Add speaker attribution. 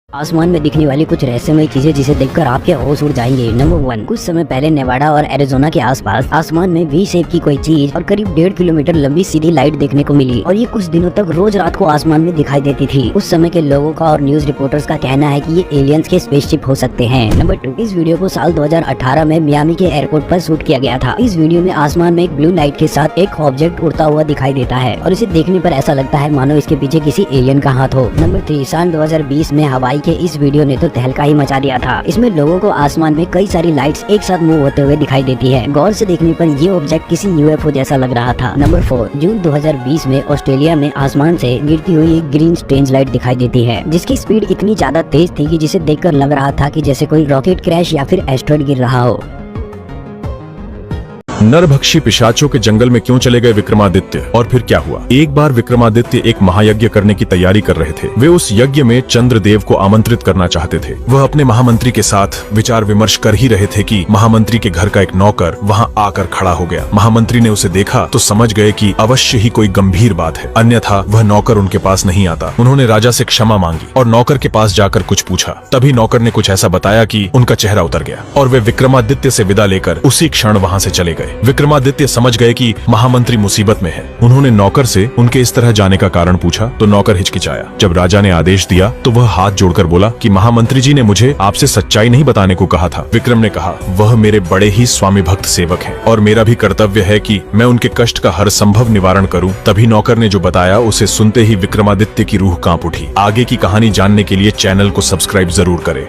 Speaker 1: आसमान में दिखने वाली कुछ रहस्यमय चीजें जिसे देखकर आपके होश उड़ जाएंगे। नंबर 1, कुछ समय पहले नेवाडा और एरिजोना के आसपास आसमान में वी शेप की कोई चीज और करीब 1.5 किलोमीटर लंबी सीधी लाइट देखने को मिली और ये कुछ दिनों तक रोज रात को आसमान में दिखाई देती थी। उस समय के लोगों का और न्यूज रिपोर्टर्स का कहना है कि ये एलियंस के स्पेसशिप हो सकते हैं। नंबर 2, इस वीडियो को साल 2018 में मियामी के एयरपोर्ट पर शूट किया गया था। इस वीडियो में आसमान में एक ब्लू लाइट के साथ एक ऑब्जेक्ट उड़ता हुआ दिखाई देता है और इसे देखने पर ऐसा लगता है मानो इसके पीछे किसी एलियन का हाथ हो। नंबर 3, साल 2020 में हवाई के इस वीडियो ने तो तहलका ही मचा दिया था। इसमें लोगों को आसमान में कई सारी लाइट्स एक साथ मूव होते हुए दिखाई देती है। गौर से देखने पर ये ऑब्जेक्ट किसी यूएफओ जैसा लग रहा था। नंबर 4, जून 2020 में ऑस्ट्रेलिया में आसमान से गिरती हुई एक ग्रीन स्ट्रेंज लाइट दिखाई देती है जिसकी स्पीड इतनी ज्यादा तेज थी कि जिसे देखकर लग रहा था कि जैसे कोई रॉकेट क्रैश या फिर एस्टेरॉयड गिर रहा हो।
Speaker 2: नरभक्षी पिशाचों के जंगल में क्यों चले गए विक्रमादित्य और फिर क्या हुआ? एक बार विक्रमादित्य एक महायज्ञ करने की तैयारी कर रहे थे। वे उस यज्ञ में चंद्रदेव को आमंत्रित करना चाहते थे। वह अपने महामंत्री के साथ विचार विमर्श कर ही रहे थे कि महामंत्री के घर का एक नौकर वहां आकर खड़ा हो गया। महामंत्री ने उसे देखा तो समझ गए कि अवश्य ही कोई गंभीर बात है, अन्यथा वह नौकर उनके पास नहीं आता। उन्होंने राजा से क्षमा मांगी और नौकर के पास जाकर कुछ पूछा। तभी नौकर ने कुछ ऐसा बताया कि उनका चेहरा उतर गया और वे विक्रमादित्य से विदा लेकर उसी क्षण वहां से चले गए। विक्रमादित्य समझ गए कि महामंत्री मुसीबत में है। उन्होंने नौकर से उनके इस तरह जाने का कारण पूछा तो नौकर हिचकिचाया। जब राजा ने आदेश दिया तो वह हाथ जोड़कर बोला कि महामंत्री जी ने मुझे आपसे सच्चाई नहीं बताने को कहा था। विक्रम ने कहा, वह मेरे बड़े ही स्वामी भक्त सेवक हैं और मेरा भी कर्तव्य है कि मैं उनके कष्ट का हर संभव निवारण करूं। तभी नौकर ने जो बताया उसे सुनते ही विक्रमादित्य की रूह कांप उठी। आगे की कहानी जानने के लिए चैनल को सब्सक्राइब जरूर करें।